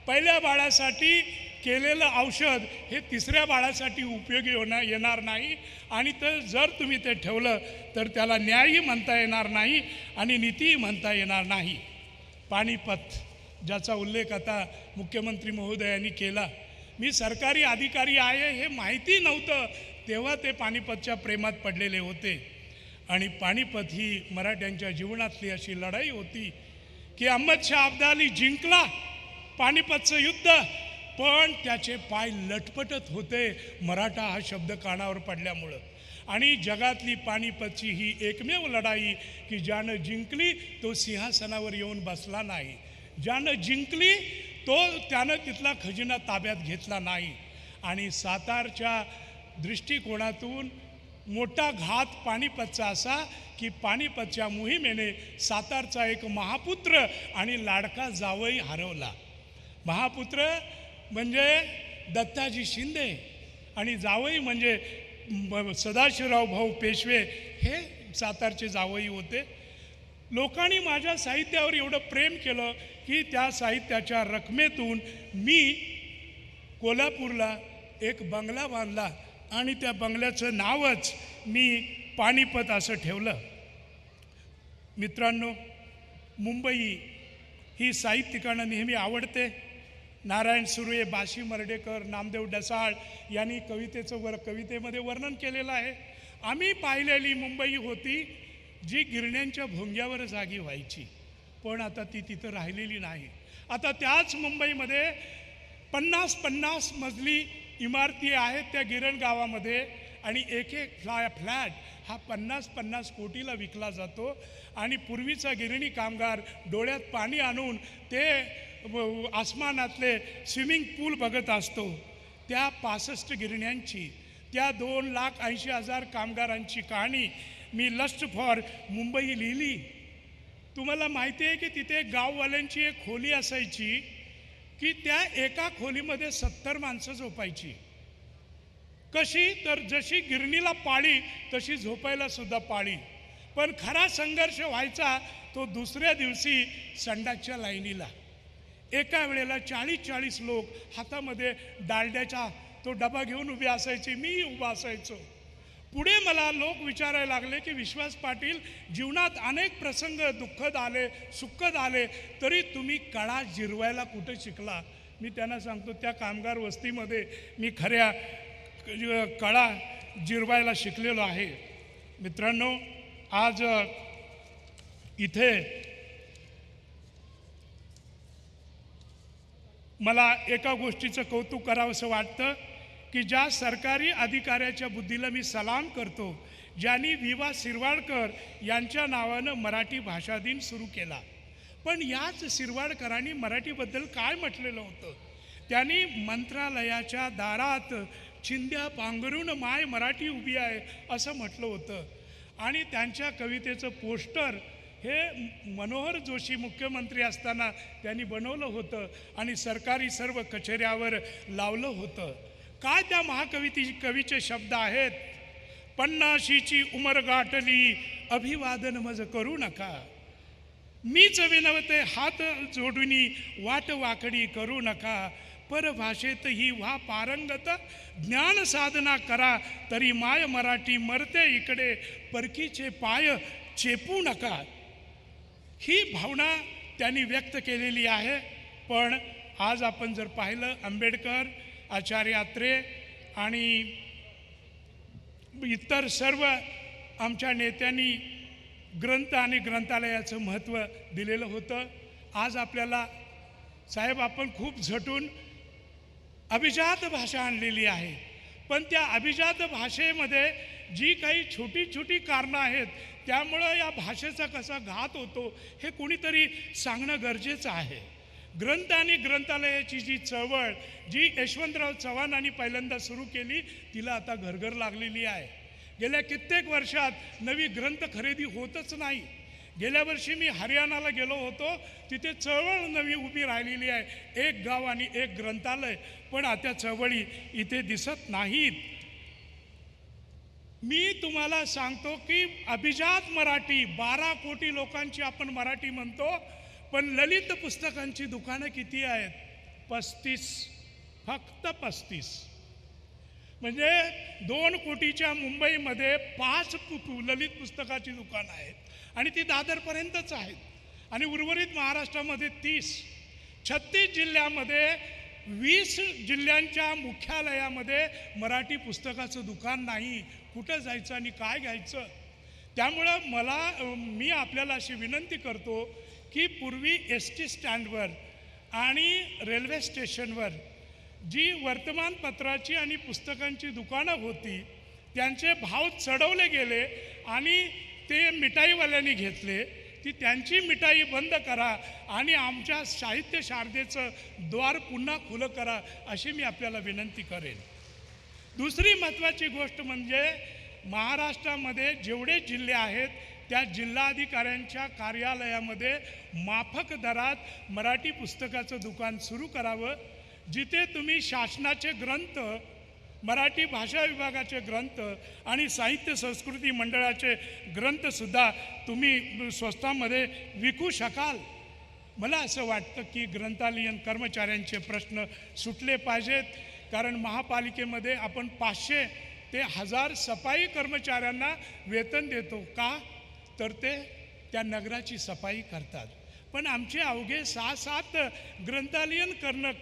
पहिल्या बाळासाठी केलेलं औषध हे तिसऱ्या बाळासाठी उपयोगी येणार नाही आणि जर तुम्ही ते ठेवलं तर त्याला न्यायही म्हणता येणार नाही आणि नीतीही म्हणता येणार नाही. पानिपत ज्याचा उल्लेख आता मुख्यमंत्री महोदयांनी केला, मी सरकारी अधिकारी आहे हे माहिती नव्हतं तेव्हा ते पानिपतच्या प्रेमात पडलेले होते. आणि पानिपत ही मराठ्यांच्या जीवनातली अशी लढाई होती की अहमदशाह अब्दाली जिंकला पानिपतचं युद्ध, पण त्याचे पाय लटपटत होते मराठा हा शब्द कानावर पडल्यामुळं. आणि जगातली पानिपतची ही एकमेव लढाई की ज्यानं जिंकली तो सिंहासनावर येऊन बसला नाही, ज्यानं जिंकली त्यानं तिथला खजिना ताब्यात घेतला नाही. आणि सातारच्या दृष्टिकोनातून मोठा घात पानिपतचा असा की पानिपतच्या मोहिमेने सातारचा एक महापुत्र आणि लाडका जावई हरवला. महापुत्र म्हणजे दत्ताजी शिंदे आणि जावई म्हणजे सदाशिवराव भाऊ पेशवे, हे सातारचे जावई होते. लोकांनी माझ्या साहित्यावर एवढं प्रेम केलं की त्या साहित्याच्या रकमेतून मी कोल्हापूरला एक बंगला बांधला आणि त्या बंगल्याचं नावच मी पानिपत असं ठेवलं. मित्रांनो, मुंबई ही साहित्यिकांना नेहमी आवडते. नारायण सुर्वे, बाशी मर्डेकर, नामदेव डसाळ यांनी कवितेमध्ये वर्णन केलेलं आहे. आम्ही पाहिलेली मुंबई होती जी गिरण्यांच्या भोंग्यावर जागी व्हायची, पण आता ती तिथं राहिलेली नाही. आता त्याच मुंबईमध्ये 50-50 मजली इमारती आहेत त्या गिरण गावामध्ये आणि एक फ्लॅट हा 50-50 कोटीला विकला जातो. आणि पूर्वीचा गिरणी कामगार डोळ्यात पाणी आणून ते आसमानातले स्विमिंग पूल बघत असतो. त्या 65 गिरण्यांची, त्या 2,80,000 कामगारांची कहाणी मी लस्ट फॉर मुंबई लिहिली. तुम्हाला माहिती आहे की तिथे गाववाल्यांची एक खोली असायची की त्या एका खोलीमध्ये 70 माणसं झोपायची. कशी तर जशी गिरणीला पाळी तशी झोपायला सुद्धा पाळी. पण खरा संघर्ष व्हायचा तो दुसऱ्या दिवशी संडासच्या लाईनीला. एका वेळेला 40-40 लोक हातामध्ये डालड्याचा तो डबा घेऊन उभे असायचे, मी उभा असायचो. पुढे मला लोक विचारायला लागले की विश्वास पाटील, जीवनात अनेक प्रसंग दुःखद आले, सुखद आले, तरी तुम्ही कळा जिरवायला कुठे शिकला? मी त्यांना सांगतो, त्या कामगार वस्तीमध्ये मी खऱ्या कळा जिरवायला शिकलेलो आहे. मित्रांनो, आज इथे मला एका गोष्टीचं कौतुक करावंसं वाटतं की ज्या सरकारी अधिकाऱ्याच्या बुद्धीला मी सलाम करतो, ज्यांनी विवा शिरवाडकर यांच्या नावानं मराठी भाषा दिन सुरू केला. पण याच शिरवाडकरांनी मराठीबद्दल काय म्हटलेलं होतं? त्यांनी मंत्रालयाच्या दारात चिंध्या पांघरून माय मराठी उभी आहे असं म्हटलं होतं. आणि त्यांच्या कवितेचं पोस्टर हे मनोहर जोशी मुख्यमंत्री असताना त्यांनी बनवलं होतं आणि सरकारी सर्व कचेऱ्यावर लावलं होतं. काय त्या कवीचे शब्द आहेत? 50शीची उमर गाठली अभिवादन मज करू नका, मीच विनवते हात जोडुनी वाट वाकडी करू नका, परभाषेत ही व्हा पारंगत ज्ञान साधना करा, तरी माय मराठी मरते इकडे परकीचे पाय चेपू नका. ही भावना त्यांनी व्यक्त केलेली आहे. पण आज आपण जर पाहिलं, आंबेडकर, आचार्य अत्रे आणि इतर सर्व आमच्या नेत्यांनी ग्रंथ आणि ग्रंथालयाचं महत्त्व दिलेलं होतं. आज आपल्याला साहेब आपण खूप झटून अभिजात भाषा आणलेली आहे, पण त्या अभिजात भाषेमध्ये जी काही छोटी छोटी कारणं आहेत त्यामुळं या भाषेचा कसा घात होतो हे कोणीतरी सांगणं गरजेचं आहे. ग्रंथ आणि ग्रंथालयाची जी चळवळ जी यशवंतराव चव्हाणांनी पहिल्यांदा सुरू केली तिला आता घरघर लागलेली आहे. गेल्या कित्येक वर्षात नवी ग्रंथ खरेदी होतच नाही. गेल्या वर्षी मी हरियाणाला गेलो होतो, तिथे चळवळ नवी उभी राहिलेली आहे, एक गाव आणि एक ग्रंथालय, पण आता चळवळी इथे दिसत नाहीत. मी तुम्हाला सांगतो की अभिजात मराठी 12 कोटी लोकांची आपण मराठी म्हणतो, पण ललित पुस्तकांची दुकानं किती आहेत? 35. फक्त 35. म्हणजे 2 कोटीच्या मुंबईमध्ये 5 ललित पुस्तकाची दुकानं आहेत आणि ती दादरपर्यंतच आहेत आणि उर्वरित महाराष्ट्रामध्ये 30. 36 जिल्ह्यामध्ये 20 जिल्ह्यांच्या मुख्यालयामध्ये मराठी पुस्तकाचं दुकान नाही. कुठं जायचं आणि काय घ्यायचं? त्यामुळं मी आपल्याला अशी विनंती करतो की पूर्वी ST स्टँडवर आणि रेल्वे स्टेशनवर जी वर्तमानपत्राची आणि पुस्तकांची दुकानं होती त्यांचे भाव चढवले गेले आणि ते मिठाईवाल्यांनी घेतले. ती त्यांची मिठाई बंद करा आणि आमच्या साहित्य शारदेचं द्वार पुन्हा खुलं करा अशी मी आपल्याला विनंती करेन. दुसरी महत्त्वाची गोष्ट म्हणजे महाराष्ट्रामध्ये जेवढे जिल्हे आहेत त्या जिल्हाधिकाऱ्यांच्या कार्यालयामध्ये माफक दरात मराठी पुस्तकाचं दुकान सुरू करावं. जिथे तुम्ही शासनाचे ग्रंथ, मराठी भाषा विभागाचे ग्रंथ आणि साहित्य संस्कृती मंडळाचे ग्रंथसुद्धा तुम्ही स्वस्तामध्ये विकू शकाल. मला असं वाटतं की ग्रंथालयीन कर्मचाऱ्यांचे प्रश्न सुटले पाहिजेत. कारण महापालिकेमध्ये आपण 500 ते 1000 सफाई कर्मचाऱ्यांना वेतन देतो. का? तर ते त्या नगराची सफाई करतात. पण आमचे अवघे 6-7 ग्रंथालयीन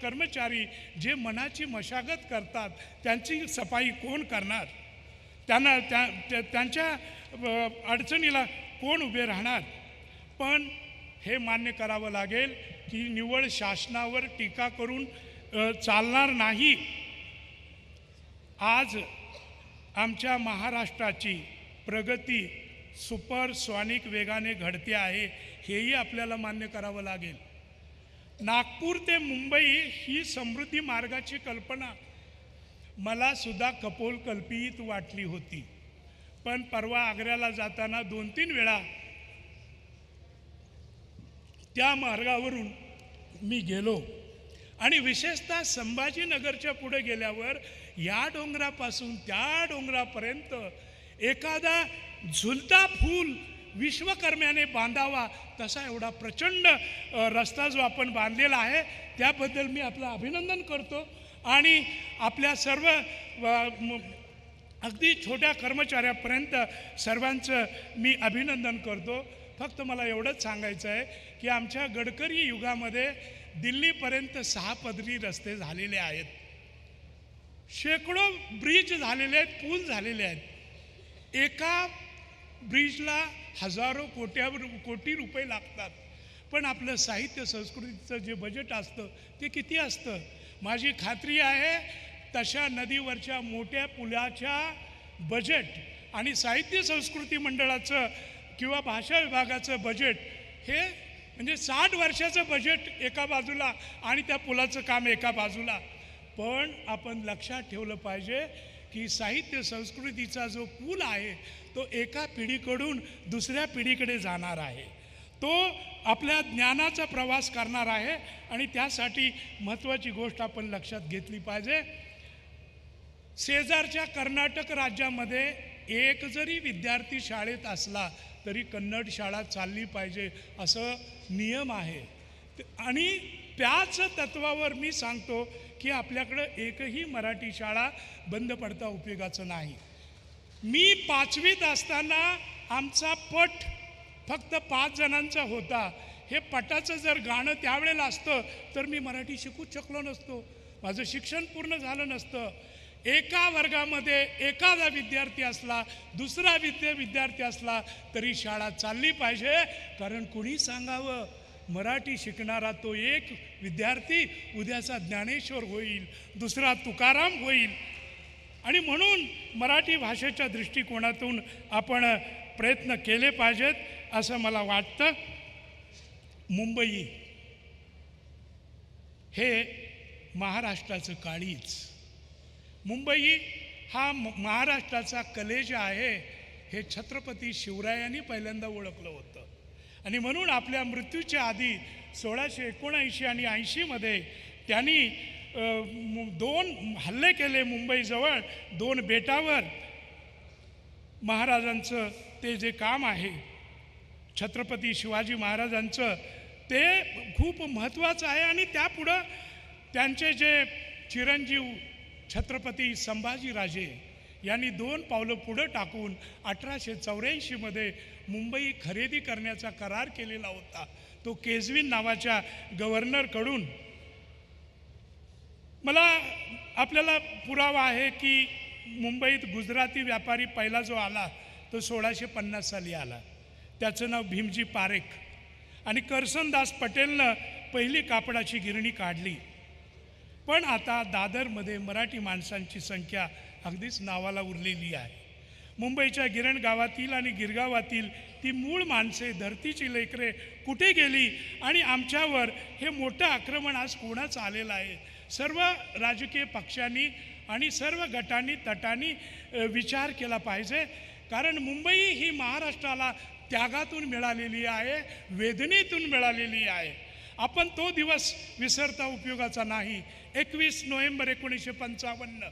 कर्मचारी जे मनाची मशागत करतात त्यांची सफाई कोण करणार? त्यांच्या अडचणीला कोण उभे राहणार? पण हे मान्य करावं लागेल की निव्वळ शासनावर टीका करून चालणार नाही. आज आमच्या महाराष्ट्राची प्रगती सुपरसॉनिक वेगाने घडते आहे, हेही आपल्याला मान्य करावं लागेल. नागपूर ते मुंबई ही समृद्धी मार्गाची कल्पना मला सुद्धा कपोलकल्पित वाटली होती. पण परवा आग्र्याला जाताना 2-3 वेळा त्या मार्गावरून मी गेलो आणि विशेषतः संभाजीनगरच्या पुढे गेल्यावर या डोंगरापासून त्या डोंगरापर्यंत एखादा झुलता फूल विश्वकर्म्याने बांधावा तसा एवढा प्रचंड रस्ता जो आपण बांधलेला आहे त्याबद्दल मी आपलं अभिनंदन करतो. आणि आपल्या सर्व अगदी छोट्या कर्मचाऱ्यापर्यंत सर्वांचं मी अभिनंदन करतो. फक्त मला एवढंच सांगायचं आहे की आमच्या गडकरी युगामध्ये दिल्लीपर्यंत 6 पदरी रस्ते झालेले आहेत, शेकडो ब्रिज झालेले आहेत, पूल झालेले आहेत. एका ब्रिजला हजारो कोटी रुपये लागतात. पण आपलं साहित्य संस्कृतीचं जे बजेट असतं ते किती असतं? माझी खात्री आहे तशा नदीवरच्या मोठ्या पुलाच्या बजेट आणि साहित्य संस्कृती मंडळाचं किंवा भाषा विभागाचं बजेट हे म्हणजे 60 वर्षाचं बजेट एका बाजूला आणि त्या पुलाचं काम एका बाजूला. पण आपण लक्षात ठेवलं पाहिजे की साहित्य संस्कृतीचा जो पूल आहे तो एका पिढीकडून दुसऱ्या पिढीकडे जाणार आहे, तो आपल्या ज्ञानाचा प्रवास करणार आहे. आणि त्यासाठी महत्त्वाची गोष्ट आपण लक्षात घेतली पाहिजे. शेजारच्या कर्नाटक राज्यामध्ये एक जरी विद्यार्थी शाळेत असला तरी कन्नड शाळा चालली पाहिजे असं नियम आहे. आणि त्याच तत्वावर मी सांगतो की आपल्याकडं एकही मराठी शाळा बंद पडता उपयोगाचं नाही. मी 5वीत असताना आमचा पट फक्त 5 जणांचा होता. हे पटाचं जर गाणं त्यावेळेला असतं तर मी मराठी शिकूच शकलो नसतो, माझं शिक्षण पूर्ण झालं नसतं. एका वर्गामध्ये एखादा विद्यार्थी असला, दुसरा विद्यार्थी असला तरी शाळा चालली पाहिजे. कारण कुणी सांगावं मराठी शिकणारा तो एक विद्यार्थी उद्याचा ज्ञानेश्वर होईल, दुसरा तुकाराम होईल. आणि म्हणून मराठी भाषेच्या दृष्टिकोनातून आपण प्रयत्न केले पाहिजेत असं मला वाटतं. मुंबई हे महाराष्ट्राचं काळीज, मुंबई हा महाराष्ट्राचा कलेजा आहे हे छत्रपती शिवरायांनी पहिल्यांदा ओळखलं होतं. आणि म्हणून आपल्या मृत्यूच्या आधी 1679 आणि 80मध्ये त्यांनी 2 हल्ले केले मुंबईजवळ, 2 बेटावर. महाराजांचं ते जे काम आहे छत्रपती शिवाजी महाराजांचं ते खूप महत्त्वाचं आहे. आणि त्यापुढं त्यांचे जे चिरंजीव छत्रपती संभाजीराजे यांनी 2 पावलं पुढं टाकून 1884मध्ये मुंबई खरेदी करण्याचा करार केलेला होता. तो केजविन नावाच्या गव्हर्नरकडून. मला आपल्याला पुरावा आहे की मुंबईत गुजराती व्यापारी पहिला जो आला तो 1650 साली आला. त्याचं नाव भीमजी पारेख. आणि करसनदास पटेलनं पहिली कापडाची गिरणी काढली. पण आता दादरमध्ये मराठी माणसांची संख्या अगदीच नावाला उरलेली आहे. मुंबईच्या गिरण गावातील आणि गिरगावातील ती मूळ माणसे, धरतीची लेकरे कुठे गेली आणि आमच्यावर हे मोठं आक्रमण आज कोणाचं आलेलं आहे. सर्व राजकीय पक्षांनी आणि सर्व गटांनी तटांनी विचार केला पाहिजे. कारण मुंबई ही महाराष्ट्राला त्यागातून मिळालेली आहे, वेदनेतून मिळालेली आहे. आपण तो दिवस विसरता उपयोगाचा नाही. 21 नोव्हेंबर 1955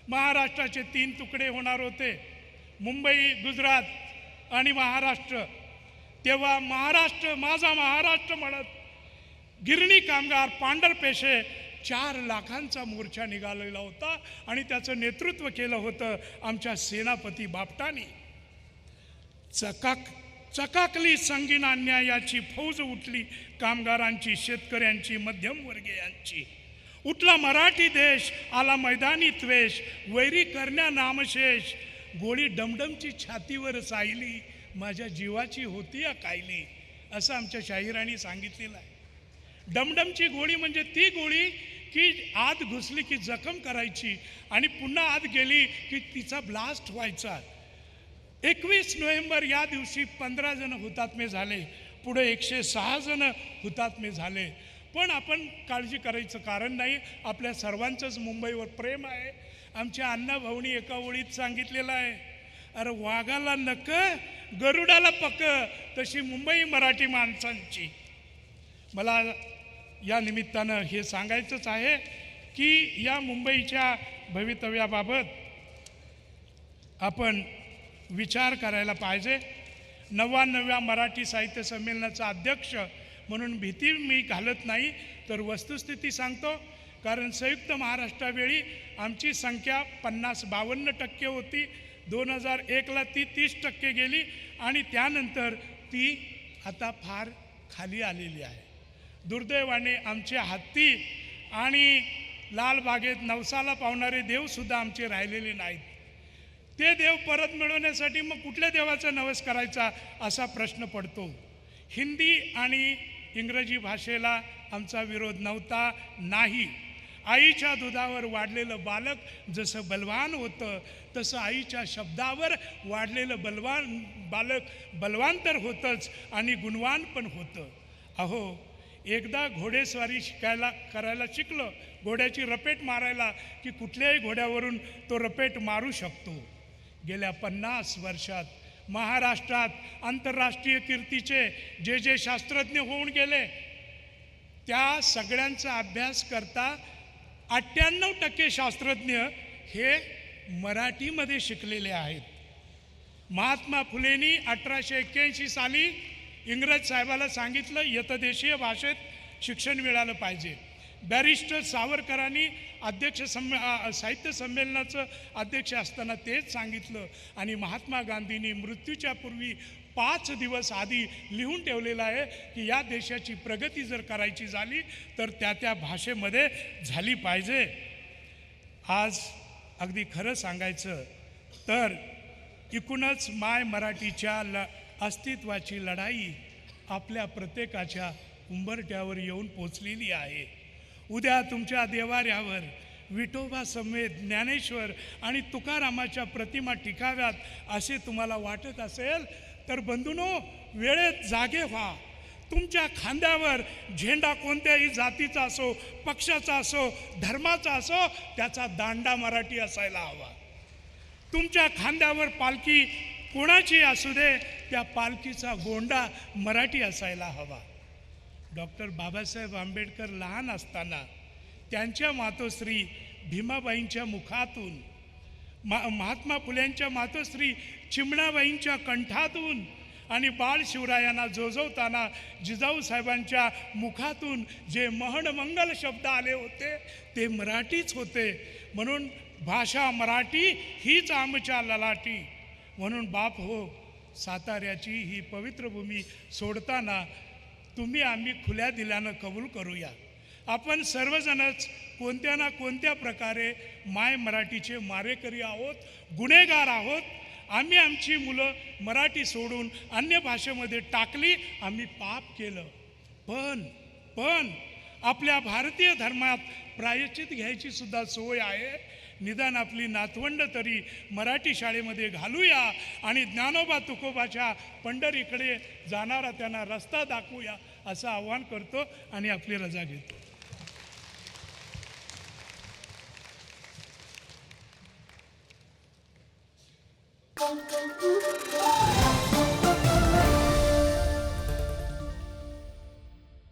महाराष्ट्राचे 3 तुकडे होणार होते, मुंबई, गुजरात आणि महाराष्ट्र. तेव्हा महाराष्ट्र माझा महाराष्ट्र म्हणत गिरणी कामगार पांढरपेशे 4 लाखांचा मोर्चा निघालेला होता आणि त्याचं नेतृत्व केलं होतं आमच्या सेनापती बापटांनी. चकाकली संगीन अन्यायाची फौज उठली कामगारांची, शेतकऱ्यांची, मध्यमवर्गीयांची. उठला मराठी देश, आला मैदानी त्वेष, वैरी करण्या नामशेष. गोळी डमडमची छातीवर सायली, माझ्या जीवाची होती या कायली, असं आमच्या शाहिरांनी सांगितलेलं आहे. डमडमची गोळी म्हणजे ती गोळी की आत घुसली की जखम करायची आणि पुन्हा आत गेली की तिचा ब्लास्ट व्हायचा. 21 नोव्हेंबर या दिवशी 15 जण हुतात्मे झाले, पुढे 106 जण हुतात्मे झाले. पण आपण काळजी करायचं कारण नाही. आपल्या सर्वांचंच मुंबईवर प्रेम आहे. आमच्या अण्णाभाऊनी एका ओळीत सांगितलेलं आहे, अरे वाघाला नक गरुडाला पक, तशी मुंबई मराठी माणसांची. मला या निमित्तानं हे सांगायचंच आहे की या मुंबईच्या भवितव्याबाबत आपण विचार करायला पाहिजे. 99व्या मराठी साहित्य संमेलनाचा अध्यक्ष म्हणून भीती मी घालत नाही, तर वस्तुस्थिती सांगतो. कारण संयुक्त महाराष्ट्रावेळी आमची संख्या 52% होती. 2001ला ती 30% गेली आणि त्यानंतर ती आता फार खाली आलेली आहे. दुर्दैवाने आमचे हत्ती आणि लालबागेत नवसाला पावणारे देवसुद्धा आमचे राहिलेले नाहीत. ते देव परत मिळवण्यासाठी मग कुठल्या देवाचा नवस करायचा असा प्रश्न पडतो. हिंदी आणि इंग्रजी भाषेला आमचा विरोध नव्हता, नाही. आईच्या दुधावर वाढलेलं बालक जसं बलवान होतं तसं आईच्या शब्दावर वाढलेलं बालक बलवान तर होतंच आणि गुणवान पण होतं. अहो, एकदा घोडेस्वारी करायला शिकलं, घोड्याची रपेट मारायला, की कुठल्याही घोड्यावरून तो रपेट मारू शकतो. गेल्या 50 वर्षात महाराष्ट्रात आंतरराष्ट्रीय कीर्तीचे जे शास्त्रज्ञ होऊन गेले त्या सगळ्यांचा अभ्यास करता 98% शास्त्रज्ञ हे मराठीमध्ये शिकलेले आहेत. महात्मा फुलेंनी 1881 साली इंग्रज साहेबाला सांगितलं यतदेशीय भाषेत शिक्षण मिळालं पाहिजे. बॅरिस्टर सावरकरांनी साहित्य संमेलनाचं अध्यक्ष असताना तेच सांगितलं. आणि महात्मा गांधींनी मृत्यूच्या पूर्वी 5 दिवस आधी लिहून ठेवलेलं आहे की या देशाची प्रगती जर करायची झाली तर त्या भाषेमध्ये झाली पाहिजे. आज अगदी खरं सांगायचं तर एकूणच माय मराठीच्या अस्तित्वाची लढाई आपल्या प्रत्येकाच्या उंबरठ्यावर येऊन पोचलेली आहे. उद्या तुमच्या देवाऱ्यावर विठोबा समेत ज्ञानेश्वर आणि तुकारामाच्या प्रतिमा टिकाव्यात असे तुम्हाला वाटत असेल तर बंधूंनो, वेळेत जागे व्हा. तुमच्या खांद्यावर झेंडा कोणत्याही जातीचा असो, पक्षाचा असो, धर्माचा असो, त्याचा दांडा मराठी असायला हवा. तुमच्या खांद्यावर पालखी कोणाची असू दे, त्या पालखीचा गोंडा मराठी असायला हवा. डॉक्टर बाबासाहेब आंबेडकर लहान असताना त्यांच्या मातोश्री भीमाबाईंच्या मुखातून, महात्मा फुल्यांच्या मातोश्री चिमणाबाईंच्या कंठातून आणि बाळ शिवरायांना जोजवताना जिजाऊ साहेबांच्या मुखातून जे महणमंगल शब्द आले होते ते मराठीच होते. म्हणून भाषा मराठी हीच आमच्या ललाटी. म्हणून बाप हो, साताऱ्याची ही पवित्र भूमी सोडताना तुम्ही आम्ही खुल्या दिल्यानं कबूल करूया. आपण सर्वजणच कोणत्या ना कोणत्या प्रकारे माय मराठीचे मारेकरी आहोत, गुन्हेगार आहोत. आम्ही आमची मुलं मराठी सोडून अन्य भाषेमध्ये टाकली, आम्ही पाप केलं. पण आपल्या भारतीय धर्मात प्रायश्चित घ्यायची सुद्धा सोय आहे. निदान आपली नातवंड तरी मराठी शाळेमध्ये घालूया आणि ज्ञानोबा तुकोबाच्या पंढरीकडे जाणारा त्यांना रस्ता दाखवूया असं आवाहन करतो आणि आपली रजा घेतो. Thank you.